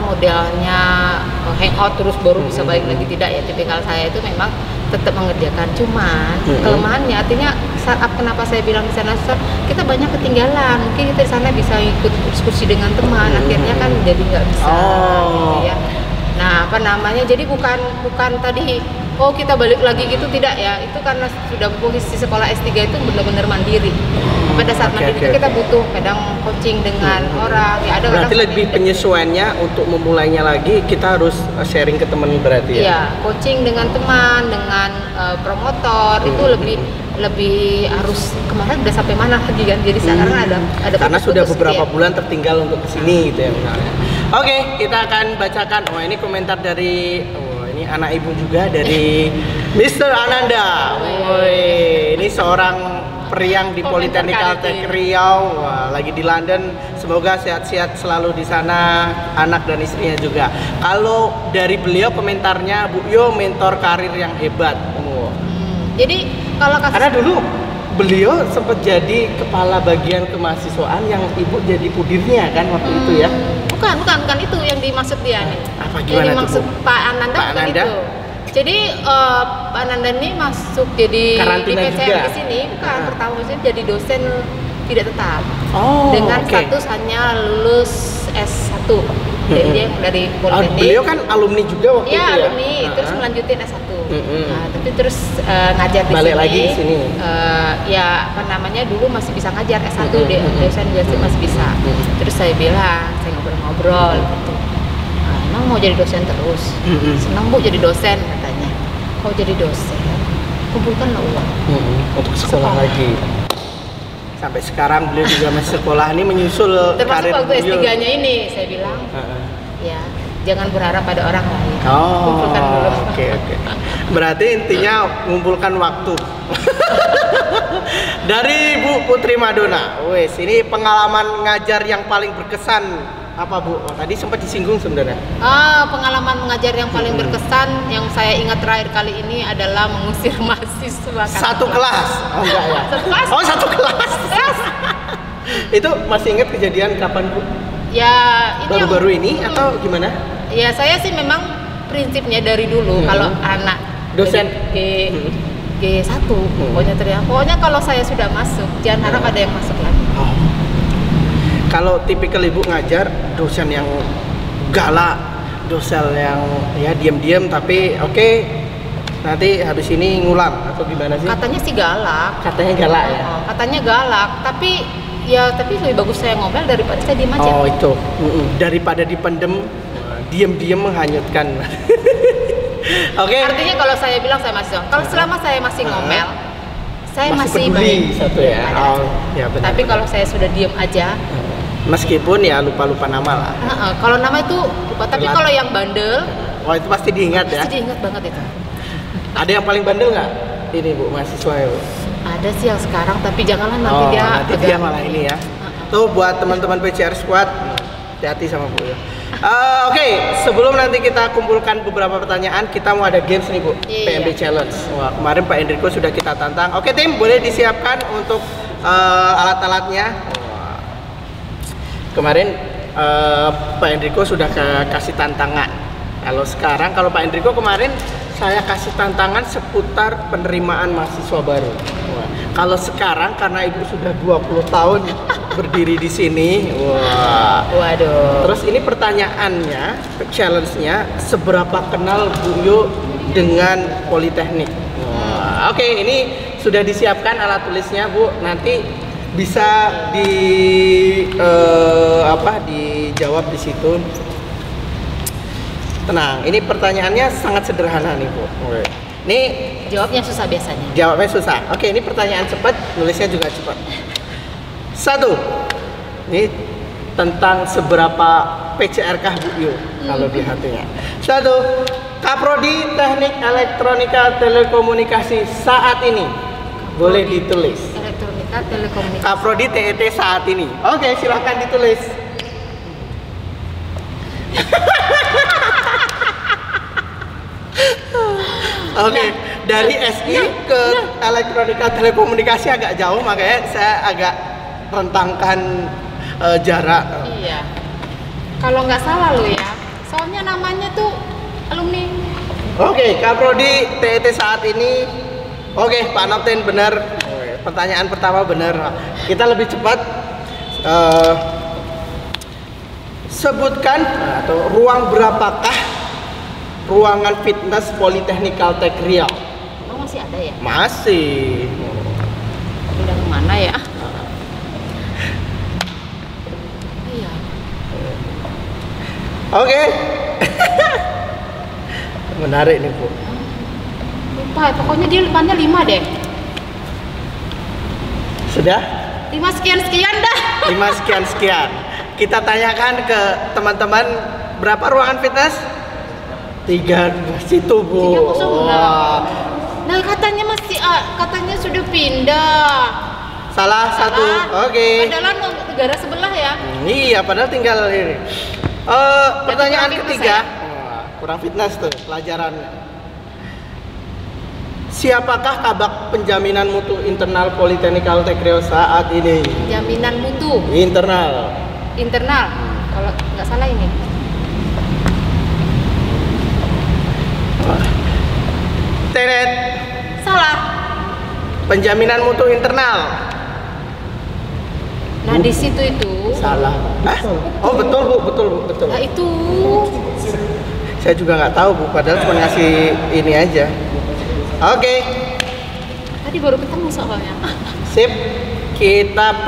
modelnya hangout terus baru bisa balik lagi, tidak ya. Tipikal saya itu memang tetap mengerjakan, cuman kelemahannya artinya startup, kenapa saya bilang di sana susah, kita banyak ketinggalan, mungkin kita di sana bisa ikut diskusi dengan teman, akhirnya kan jadi nggak bisa gitu ya. Nah jadi bukan tadi kita balik lagi gitu, tidak ya, itu karena sudah posisi sekolah S3 itu benar-benar mandiri. Pada saat mandiri itu kita butuh kadang coaching dengan orang ya, ada berarti lebih penyesuaiannya untuk memulainya lagi kita harus sharing ke teman berarti ya? Iya, coaching dengan teman, dengan promotor itu lebih harus, kemarin udah sampai mana lagi kan, jadi sekarang ada karena sudah beberapa bulan tertinggal untuk kesini gitu ya misalnya. Oke, kita akan bacakan. Ini komentar dari ini anak ibu juga dari Mr. Ananda. Ini seorang periang di Politeknik Caltech Riau. Lagi di London. Semoga sehat-sehat selalu di sana, anak dan istrinya juga. Kalau dari beliau komentarnya, Bu Yo mentor karir yang hebat. Jadi kalau karena dulu beliau sempat jadi kepala bagian kemahasiswaan yang Ibu jadi pudirnya kan waktu itu ya? Bukan itu yang dimaksud dia nih. Apa gimana yang dimaksud tuh, Pak Ananda bukan itu. Jadi Pak Ananda ini masuk jadi di PCR di sini, bukan pertama jadi dosen tidak tetap. Dengan status hanya lulus S1. Jadi dia dari Politeknik. Beliau kan alumni juga waktu itu ya? Iya, alumni, terus melanjutin S1. Tapi terus ngajar di balik sini. Lagi di sini. Dulu masih bisa ngajar S1 dosen masih bisa. Terus saya bilang, saya ngobrol-ngobrol gitu. Emang mau jadi dosen terus? Senang Bu jadi dosen katanya. Kalau jadi dosen, kumpulkanlah uang. Untuk sekolah lagi. Sampai sekarang beliau juga masih sekolah ini menyusul termasuk karir waktu S3-nya ini, saya bilang ya jangan berharap pada orang lain, kumpulkan dulu. Oke. Berarti intinya mengumpulkan waktu. Dari Bu Putri Madonna, ini pengalaman ngajar yang paling berkesan apa Bu? Tadi sempat disinggung sebenarnya. Pengalaman mengajar yang paling berkesan yang saya ingat terakhir kali ini adalah mengusir mahasiswa. Satu kelas? Enggak ya? Satu kelas. Yes. Itu masih ingat kejadian kapan Bu? Ya ini baru-baru ini atau gimana? Ya saya sih memang prinsipnya dari dulu kalau anak dosen G1 pokoknya kalau saya sudah masuk jangan harap ada yang masuk lagi. Kalau tipikal Ibu ngajar dosen yang galak, dosen yang ya diam-diam tapi nanti habis ini ngulang atau gimana sih? Katanya sih galak. Katanya galak ya? Katanya galak, tapi lebih bagus saya ngomel daripada saya diem aja. Itu. Daripada dipendem, diam-diam menghanyutkan. Artinya kalau saya bilang saya masih, kalau selama saya masih ngomel, saya masih peduli satu ya. Benar. Tapi kalau saya sudah diem aja, meskipun ya lupa-lupa nama lah. Kalau nama itu lupa, tapi kalau yang bandel, itu pasti diingat ya. Pasti diingat banget itu. Ada yang paling bandel nggak? Ini Bu, mahasiswa ya Bu? Ada sih yang sekarang, tapi janganlah nanti dia malah ini ya. Tuh buat teman-teman PCR Squad, hati-hati sama Bu ya. Sebelum nanti kita kumpulkan beberapa pertanyaan, kita mau ada games nih Bu, PMB Challenge. Kemarin Pak Enrico sudah kita tantang. Tim, boleh disiapkan untuk alat-alatnya. Kemarin Pak Enrico sudah kasih tantangan. Kalau Pak Enrico kemarin saya kasih tantangan seputar penerimaan mahasiswa baru. Kalau sekarang karena Ibu sudah 20 tahun berdiri di sini, waduh. Terus ini pertanyaannya, challenge-nya, seberapa kenal Bu Yo dengan Politeknik? Ini sudah disiapkan alat tulisnya Bu. Nanti bisa dijawab di situ. Tenang, ini pertanyaannya sangat sederhana nih Bu. Ini Jawabnya susah biasanya. jawabnya susah. Oke, ini pertanyaan cepat, nulisnya juga cepat. 1. Ini tentang seberapa PCR-kah Bu Yu kalau di hatinya. 1. Kaprodi Teknik Elektronika Telekomunikasi saat ini. Boleh ditulis. Elektronika telekomunikasi. Kaprodi TET saat ini. Oke, silahkan ditulis. Oke, dari SI ke elektronika telekomunikasi agak jauh, makanya saya agak rentangkan jarak. Iya. Kalau nggak salah lo ya, soalnya namanya tuh alumni. Oke, Kaprodi TET saat ini. Oke, Pak Nopten benar. Pertanyaan pertama benar. Kita lebih cepat. Sebutkan atau ruang berapakah ruangan fitness Politeknik Kaltek Riau? Oh, masih ada ya? Masih. Udah kemana ya? Iya. Oke. Menarik nih Bu. Lupa, pokoknya dia depannya 5 deh. Sudah? 5 sekian dah. 5 sekian. Kita tanyakan ke teman-teman berapa ruangan fitness? 3 situ Bu. 306. Nah katanya katanya sudah pindah. Salah satu. Oke. Padahal mau negara sebelah ya. Iya, padahal tinggal ini. Pertanyaan kurang fitness ketiga. ya? Kurang fitness tuh pelajarannya. Siapakah kabak penjaminan mutu internal Politeknik Kaltek Riau saat ini? Jaminan mutu Internal. Kalau nggak salah ini. Teret. Salah. Penjaminan mutu internal. Nah di situ itu. Salah. Oh betul Bu, betul. Nah itu. Saya juga nggak tahu Bu, padahal cuma ngasih ini aja. Oke. Tadi baru ketemu soalnya. Sip. Kita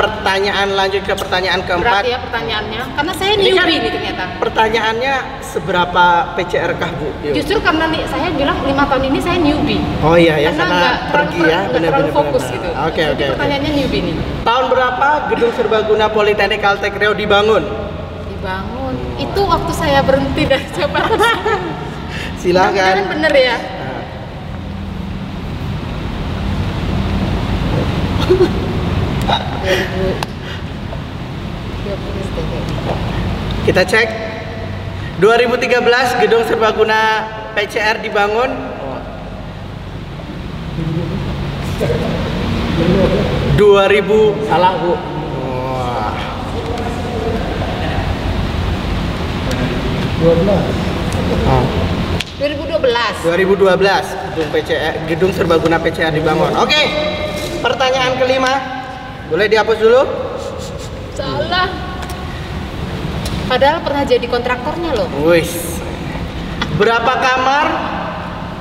lanjut ke pertanyaan keempat. Berat ya pertanyaannya, karena saya Ini kan newbie nih ternyata. Pertanyaannya seberapa PCR kah Bu? Yuk. Justru karena saya bilang 5 tahun ini saya newbie. Oh iya ya, Karena karena nggak pergi ya, nggak terlalu fokus benar. gitu. Oke. Pertanyaannya newbie nih. Tahun berapa gedung serbaguna Politeknik Kaltek Riau dibangun? Dibangun. Itu waktu saya berhenti dari jabatan. Silakan. Mudah-mudahan bener ya. Kita cek. 2013 gedung serbaguna PCR dibangun. 2000 salah Bu. Wah. 2012 gedung serbaguna PCR dibangun. Oke. Pertanyaan kelima. Boleh dihapus dulu? Salah. Padahal pernah jadi kontraktornya loh. Wis. Berapa kamar?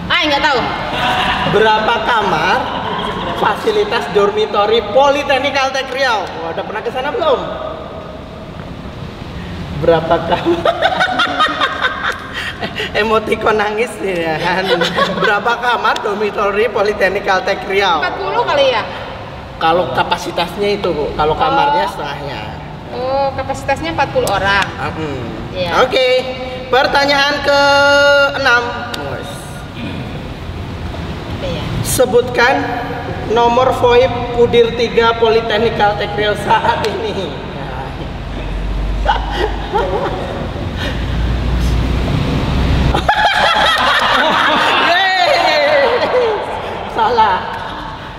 Nggak tahu. Berapa kamar fasilitas dormitori Politeknik Kaltek Riau? Udah pernah ke sana belum? Berapa kamar? Emotikon nangis ya kan. Berapa kamar dormitori Politeknik Kaltek Riau? 40 kali ya? Kalau kapasitasnya itu Bu, kalau kamarnya setengahnya. Oh, kapasitasnya 40 orang. Iya. Oke. Pertanyaan ke-6. Iya. Sebutkan nomor VoIP Pudir 3 Politeknik Kaltek Riau saat ini. Salah.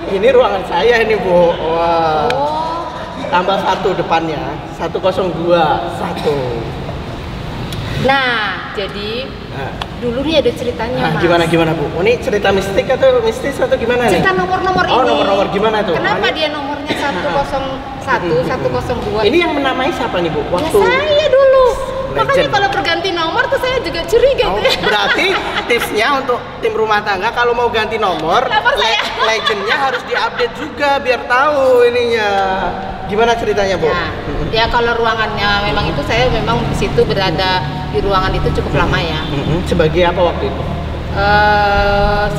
Ini ruangan saya ini Bu. Wah. Tambah 1 depannya. 102 1. Nah, jadi dulu nih ada ceritanya Mas. Gimana Bu? Ini cerita mistik atau mistis atau gimana nih? Cerita nomor-nomor ini. Oh, nomor-nomor gimana tuh? Kenapa dia nomornya 101, 102? Ini yang menamai siapa nih Bu? Ya saya dulu. Makanya Legend. kalau berganti nomor tuh saya juga curiga Oh, itu ya. berarti tipsnya untuk tim rumah tangga kalau mau ganti nomor, Kenapa saya? legendnya harus diupdate juga biar tahu ininya. Gimana ceritanya, Bu? Ya kalau ruangannya memang itu saya memang di situ berada di ruangan itu cukup lama ya. Sebagai apa waktu itu?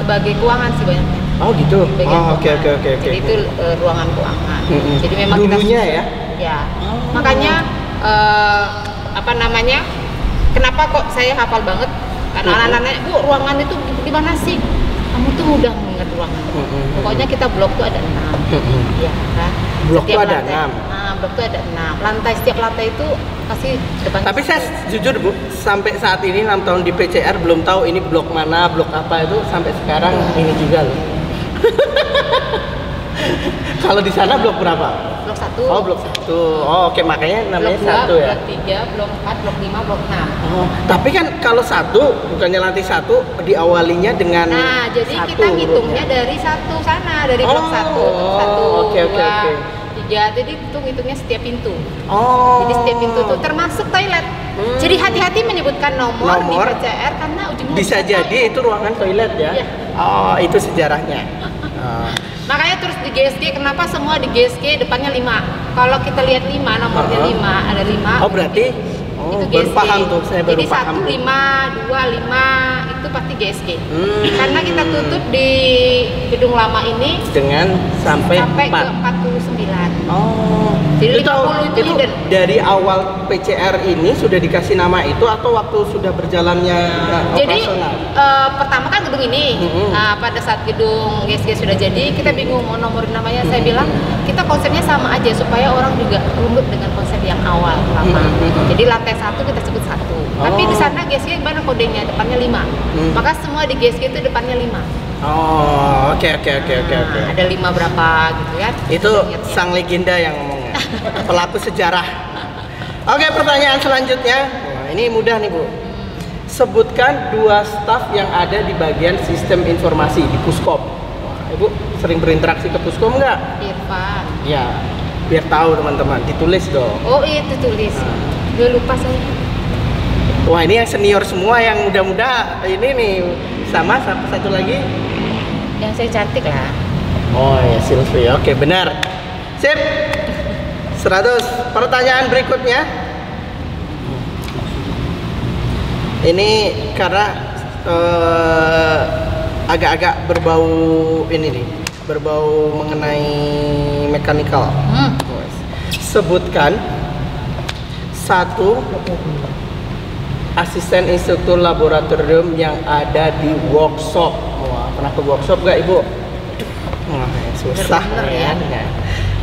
Sebagai keuangan sih banyaknya. Oh gitu. Bagian Oh oke. keuangan. Jadi itu ruangan keuangan. Jadi memang dulunya ya. Ya. Makanya apa namanya? Kenapa kok saya hafal banget? Karena anak-anaknya, Bu, ruangan itu di mana sih? Kamu tuh mudah mengingat ruangan. Pokoknya kita blok tuh ada 6. Iya kan? Blok tuh Setiap ada lantai. 6. Blok tuh ada 6. Lantai setiap lantai itu pasti depan. Tapi saya jujur, Bu, sampai saat ini 6 tahun di PCR belum tahu ini blok mana, blok apa itu sampai sekarang ini juga loh. Kalau di sana blok berapa? Blok 1. Oh, blok 1. Oh, oke, makanya namanya blok 2, 1 ya. Blok 3, blok 4, blok 5, blok 6. Oh, tapi kan kalau 1 bukannya lantai 1 diawalinya dengan Nah, jadi 1 kita ngitungnya hurufnya. dari 1 sana, dari blok 1, oke. 3. Jadi itu ngitungnya setiap pintu. Oh. Jadi setiap pintu itu termasuk toilet. Jadi hati-hati menyebutkan nomor di PCR karena ujungnya bisa jadi itu ruangan toilet ya. Iya. Oh, itu sejarahnya. Oh. Makanya terus di GSG, kenapa semua di GSG depannya 5? Kalau kita lihat 5, nomornya 5, ada 5. Oh, berarti itu baru GSG. paham tuh, saya baru Jadi paham. 1, 5, 2, 5 itu pasti GSG. Karena kita tutup di gedung lama ini dengan sampai 4. ke 49. Oh. Jadi 50 itu hidden. Dari awal PCR ini sudah dikasih nama itu atau waktu sudah berjalannya Jadi operasional? pertama kan gedung ini, nah, pada saat gedung GSG sudah jadi, kita bingung mau nomorin namanya. Saya bilang kita konsepnya sama aja supaya orang juga rumit dengan konsep yang awal lama. Jadi lantai 1 kita sebut 1. Tapi di sana GSG gimana kodenya? Depannya 5. Maka semua di GSG itu depannya 5. Oh, oke. Ada 5 berapa gitu kan? Itu Ingat-ingat. sang legenda yang ngomongnya. Pelaku sejarah. Oke, pertanyaan selanjutnya. Wah, ini mudah nih, Bu. Sebutkan 2 staf yang ada di bagian sistem informasi di Puskop. Wah, Ibu sering berinteraksi ke Puskop nggak? Irfan. Ya, biar tahu teman-teman. Ditulis dong. Oh itu tulis. Gue lupa saya. Wah, ini yang senior semua, yang muda-muda ini nih. Sama satu lagi. Yang saya cantik lah. Oh ya, Sylvie. Oke, benar. Sip. 100. Pertanyaan berikutnya. Ini karena agak-agak berbau ini nih, berbau mengenai mekanikal. Sebutkan 1 asisten instruktur laboratorium yang ada di workshop. Wah, pernah ke workshop nggak, Ibu? Wah, susah Bener ya.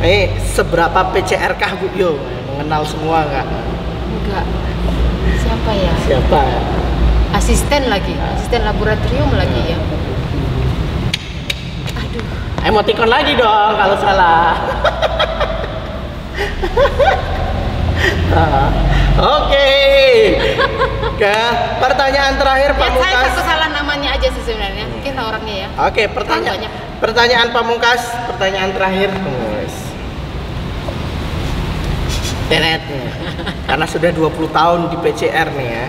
Ini seberapa PCR kah, Bu? Yo, mengenal semua nggak? Enggak. Siapa ya? Siapa? Asisten lagi, asisten laboratorium lagi ya. Aduh. Emoticon lagi dong kalau salah. Oke. Ke pertanyaan terakhir, Ya, saya Pamungkas. satu salah namanya aja sih sebenarnya. Mungkin orangnya ya. Oke, pertanyaan Pamungkas, pertanyaan terakhir. Tenet nih. Karena sudah 20 tahun di PCR nih ya.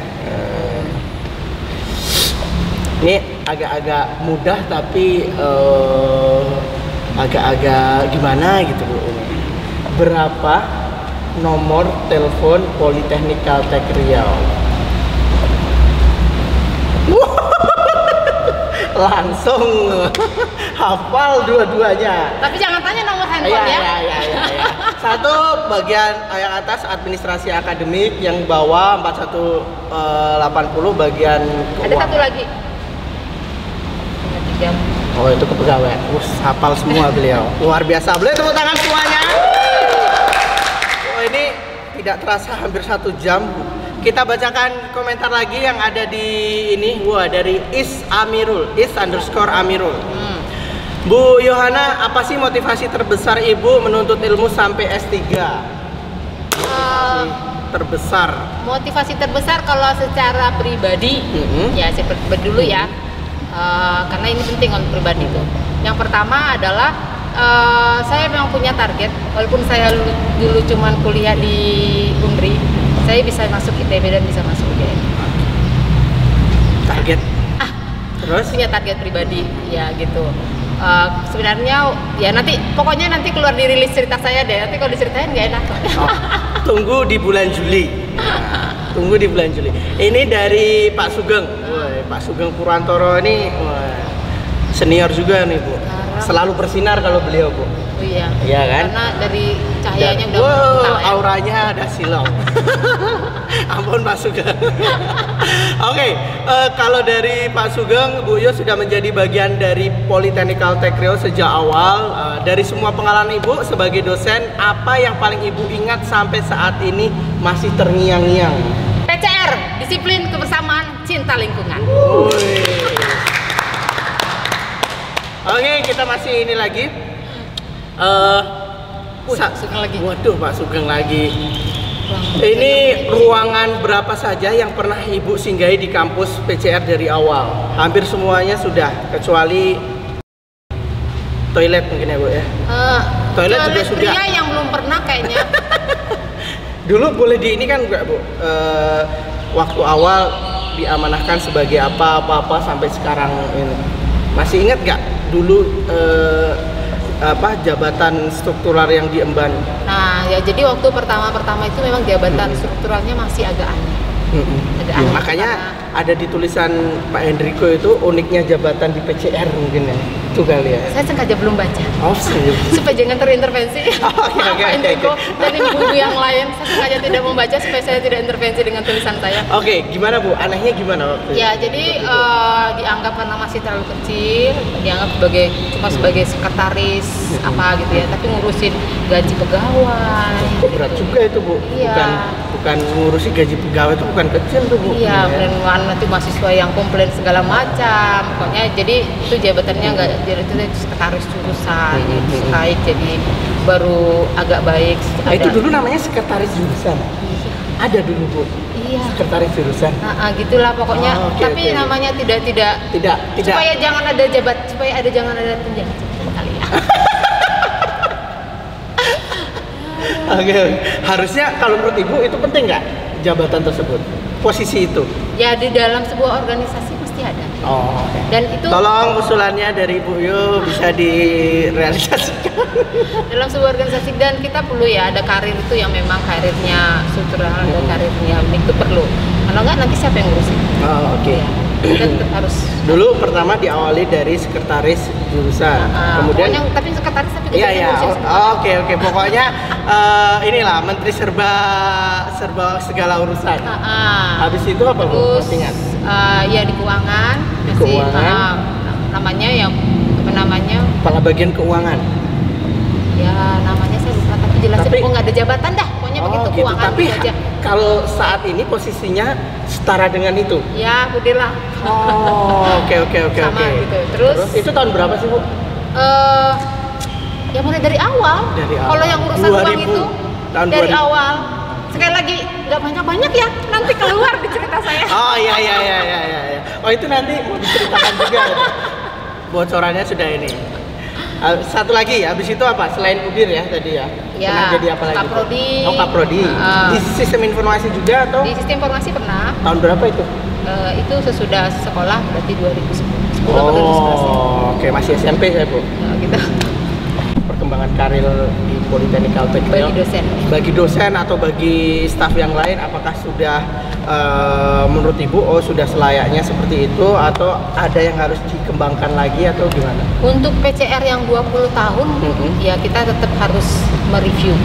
Ini agak-agak mudah tapi agak-agak gimana gitu, Bu. Berapa nomor telepon Politeknik Caltech Riau? Langsung hafal dua-duanya. Tapi jangan tanya nomor handphone ya. Ya. 1 bagian yang atas administrasi akademik, yang bawah 4180 bagian Ada keuangan. satu lagi. 3. Oh, itu kepegawaian. Hafal semua beliau. Luar biasa. Boleh tepuk tangan semuanya. Oh, ini tidak terasa hampir 1 jam. Kita bacakan komentar lagi yang ada di ini. Wah, dari Is_Amirul. Bu Yohana, apa sih motivasi terbesar Ibu menuntut ilmu sampai S3? Terbesar. Motivasi terbesar kalau secara pribadi, ya saya dulu ya. Karena ini penting untuk pribadi itu. Yang pertama adalah saya memang punya target, walaupun saya dulu cuman kuliah di Unri, saya bisa masuk ITB dan bisa masuk UGM. target. Terus? Punya target pribadi, ya gitu. Sebenarnya ya pokoknya nanti keluar dirilis cerita saya deh. Nanti kalau diceritain nggak enak kok. Tunggu di bulan Juli. Tunggu di bulan Juli. Ini dari Pak Sugeng. Pak Sugeng Purwantoro ini senior juga nih Bu. Selalu bersinar kalau beliau Bu. Oh iya. Iya kan? Karena dari cahayanya udah auranya ada silau. Ampun Pak Sugeng. Oke, kalau dari Pak Sugeng, Bu Yo sudah menjadi bagian dari Politeknik Kaltech Riau sejak awal. Dari semua pengalaman Ibu sebagai dosen, apa yang paling Ibu ingat sampai saat ini masih terngiang-ngiang? PCR, disiplin kebersamaan, cinta lingkungan. Oke, kita masih ini lagi. Sugeng lagi. Waduh, Pak Sugeng lagi. Ini ruangan berapa saja yang pernah Ibu singgahi di kampus PCR dari awal? Hampir semuanya sudah, kecuali toilet mungkin ya Bu ya? Toilet juga sudah. Pria yang belum pernah kayaknya. Dulu boleh di ini kan enggak Bu? Waktu awal diamanahkan sebagai apa-apa sampai sekarang ini. Masih ingat nggak dulu jabatan struktural yang diemban? Nah ya, jadi waktu pertama itu memang jabatan strukturalnya masih agak aneh. Agak aneh. Makanya ada di tulisan Pak Hendriko itu uniknya jabatan di PCR mungkin ya, itu kali ya. Saya sengaja belum baca. Oh sih. Supaya jangan terintervensi. Pak Hendriko dan ibu-ibu yang lain, saya sengaja tidak membaca supaya saya tidak intervensi dengan tulisan saya. Oke, gimana Bu? Anehnya gimana waktu ya jadi dianggap karena masih terlalu kecil, dianggap cuma sebagai sekretaris apa gitu ya, tapi ngurusin gaji pegawai. Berat juga itu Bu. Iya. Bukan ngurusin gaji pegawai itu bukan kecil tuh Bu. Iya, dan nanti mahasiswa yang komplain segala macam. Pokoknya jadi itu jabatannya nggak, jadi itu sekretaris jurusan. Baik, jadi baru agak baik. Itu dulu namanya sekretaris jurusan. Ada dulu Bu. Iya. Sekretaris jurusan. Gitulah pokoknya. Tapi namanya tidak. Supaya jangan ada jangan ada penjahat kali ya. Oke. Harusnya kalau menurut Ibu itu penting nggak jabatan tersebut? Posisi itu? Ya di dalam sebuah organisasi pasti ada. Oh, oke. Dan itu tolong usulannya dari Bu Yo bisa direalisasikan. Dalam sebuah organisasi, dan kita perlu ya ada karir itu yang memang karirnya struktural, ada karirnya itu perlu. Kalau nggak nanti siapa yang ngurusin? Oh, oke. Ya. Kita tetap harus. Dulu pertama diawali dari sekretaris jurusan, kemudian tapi sekretaris tapi iya. Oke. Pokoknya inilah menteri serba segala urusan. Habis itu apa Bu? Ingat? Ya di keuangan. Namanya kepala bagian keuangan. Ya namanya saya lupa, tapi jelasin kok nggak ada jabatan dah. Pokoknya begitu gitu. keuangan Tapi aja. Kalau saat ini posisinya setara dengan itu? Ya, udah lah. Oke. Sama gitu. Terus itu tahun berapa sih Bu? Ya mulai dari awal. Kalau yang urusan uang itu tahun dari 2000. Awal. Sekali lagi nggak banyak ya, nanti keluar di cerita saya. Oh iya. Oh itu nanti mau diceritakan juga. Bocorannya sudah ini. Satu lagi, habis itu apa? Selain Udir ya tadi ya? Pernah jadi apa lagi? Kaprodi. Oh Kaprodi. Di sistem informasi juga atau? Di sistem informasi pernah. Tahun berapa itu? Itu sesudah sekolah, berarti 2010 atau 2011. Oke, masih SMP saya Bu. Gitu. Perkembangan karir di Politeknik Kaltech Riau. Bagi dosen atau bagi staf yang lain, apakah sudah menurut Ibu sudah selayaknya seperti itu atau ada yang harus dikembangkan lagi atau gimana? Untuk PCR yang 20 tahun ya kita tetap harus mereview.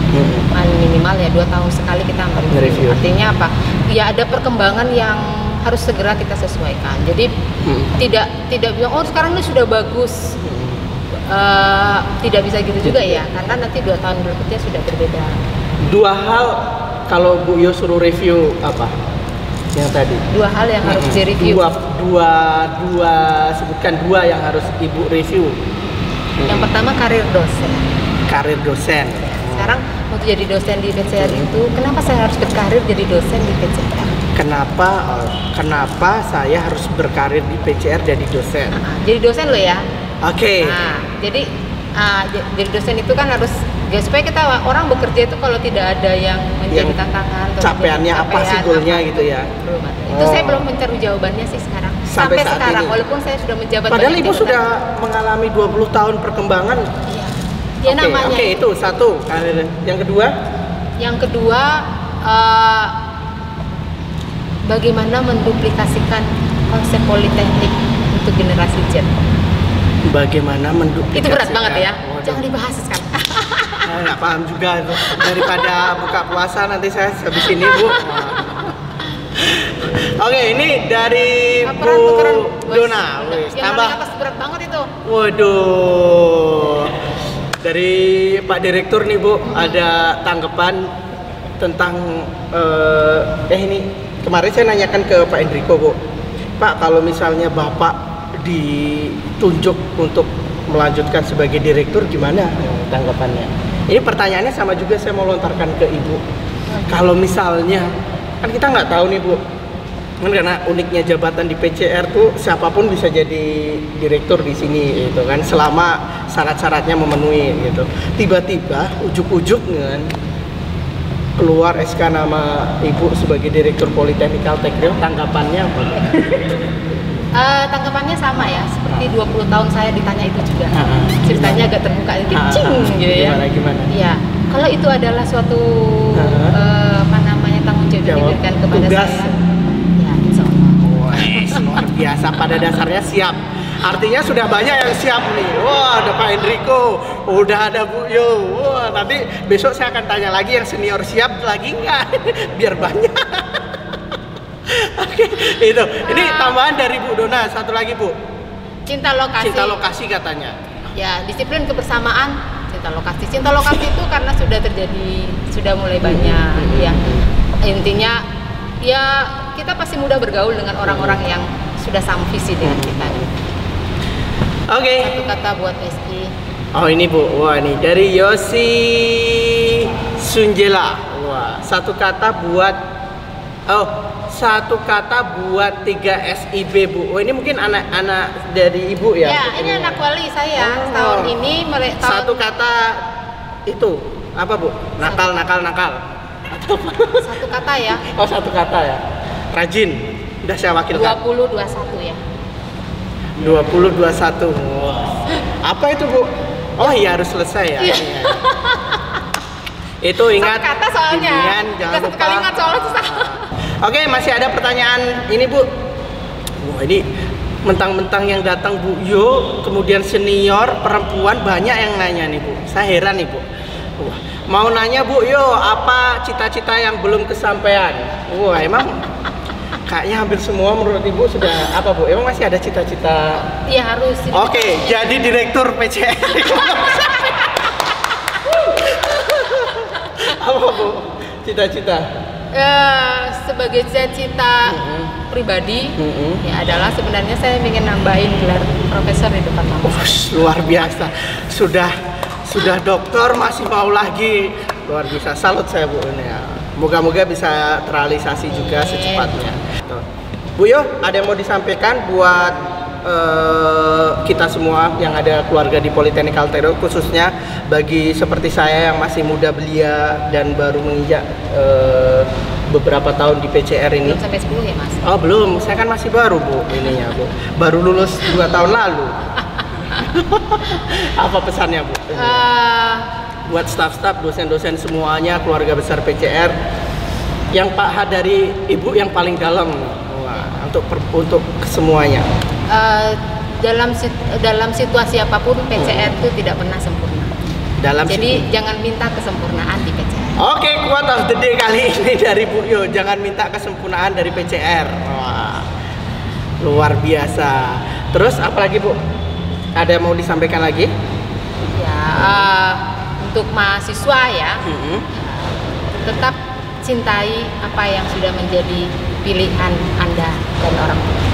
Minimal ya 2 tahun sekali kita mereview. Artinya apa? Ya ada perkembangan yang harus segera kita sesuaikan. Jadi tidak bilang sekarang ini sudah bagus. Tidak bisa gitu juga ya, karena nanti 2 tahun berikutnya sudah berbeda. 2 hal kalau Bu Yo suruh review apa? Yang tadi? 2 hal yang harus direview. Sebutkan 2 yang harus Ibu review. Yang pertama karir dosen. Karir dosen. Sekarang untuk jadi dosen di PCR itu, kenapa saya harus berkarir jadi dosen di PCR? Kenapa saya harus berkarir di PCR jadi dosen? Jadi dosen loh ya. Oke. Nah, jadi dosen itu kan harus Ya supaya kita orang bekerja itu kalau tidak ada yang menjadi tantangan, capaiannya apa sih goalnya gitu ya? Belum ada. Itu saya belum mencari jawabannya sih sekarang. Sampai sekarang, ini. walaupun saya sudah menjabat. Padahal ibu sudah mengalami 20 tahun perkembangan. Iya. Ya namanya. Oke, itu satu. Yang kedua? Yang kedua, bagaimana menduplikasikan konsep politeknik untuk generasi Z. Bagaimana menduplikasikan? Itu berat banget ya. Jangan dibahas sekarang. Saya nggak paham juga itu. Daripada buka puasa nanti saya habis ini Bu. Oke, ini dari Bu Dona. Tambah atas berat banget itu. Waduh. Dari Pak Direktur nih Bu, ada tanggapan tentang ini kemarin saya nanyakan ke Pak Enrico Bu. Pak, kalau misalnya Bapak ditunjuk untuk melanjutkan sebagai direktur gimana tanggapannya? Ini pertanyaannya sama juga saya mau lontarkan ke Ibu. Kalau misalnya kan kita nggak tahu nih Bu, kan karena uniknya jabatan di PCR tuh siapapun bisa jadi direktur di sini gitu kan, selama syarat-syaratnya memenuhi gitu. Tiba-tiba ujuk-ujuk kan keluar SK nama Ibu sebagai direktur Politeknik Kalteng, tanggapannya apa? Tanggapannya sama ya, seperti 20 tahun saya ditanya itu juga. Ceritanya agak terbuka, kecing gitu ya. Gimana? Iya, kalau itu adalah suatu apa namanya tanggung jawab yang diberikan kepada tugas. saya, ya insya Allah. Luar biasa, pada dasarnya siap. Artinya sudah banyak yang siap nih. Wah, ada Pak Enrico, udah ada Bu Yo. Wah, nanti besok saya akan tanya lagi yang senior siap lagi nggak? Biar banyak. Oke, itu. Ini tambahan dari Bu Dona. Satu lagi Bu. Cinta lokasi. Cinta lokasi katanya. Ya, disiplin kebersamaan, cinta lokasi. Cinta lokasi itu karena sudah terjadi, sudah mulai banyak. Ya, intinya ya kita pasti mudah bergaul dengan orang-orang yang sudah sama visi dengan kita. Oke. Satu kata buat SI. Oh ini Bu, wah ini dari Yosi Sunjela. Wah, satu kata buat satu kata buat 3 SIB Bu. Oh ini mungkin anak-anak dari Ibu ya? Ya, ini anak wali saya. Tahun ini satu kata itu apa Bu? Nakal. Satu kata ya. Oh satu kata ya. Rajin. Udah saya wakilkan. 2021 ya. 2021. Apa itu Bu? Oh iya harus selesai ya. Iya. Itu ingat. Satu kata soalnya. Jangan satu kalimat soalnya susah. Oke, masih ada pertanyaan ini Bu. Wah ini mentang-mentang yang datang Bu Yo, kemudian senior perempuan banyak yang nanya nih Bu. Saya heran nih Bu. Wah, mau nanya Bu Yo, apa cita-cita yang belum kesampaian? Wah emang kayaknya hampir semua menurut Ibu sudah apa Bu? Emang masih ada cita-cita? Iya harus. Oke, jadi direktur PCR. Apa Bu? Cita-cita? Sebagai cita-cita pribadi ya adalah sebenarnya saya ingin nambahin gelar profesor di depan mama. Luar biasa. Sudah dokter masih mau lagi. Luar biasa. Salut saya Bu ini ya. Moga-moga bisa terrealisasi juga secepatnya. Bu Yo, ada yang mau disampaikan buat kita semua yang ada keluarga di Politeknik Kalteng, khususnya bagi seperti saya yang masih muda belia dan baru menginjak beberapa tahun di PCR ini. Belum sampai 10 ya Mas? Oh belum, saya kan masih baru Bu ininya Bu. Baru lulus 2 tahun lalu. Apa pesannya Bu? Buat staf-staf, dosen-dosen semuanya, keluarga besar PCR, yang dari Ibu yang paling dalam. Untuk semuanya. Dalam situasi apapun PCR itu tidak pernah sempurna. Jadi jangan minta kesempurnaan di PCR. Oke, quote of the day kali ini dari Bu Yo, jangan minta kesempurnaan dari PCR. Wah, luar biasa. Terus apa lagi Bu? Ada yang mau disampaikan lagi? Ya, untuk mahasiswa ya, tetap cintai apa yang sudah menjadi pilihan Anda dan orang tua.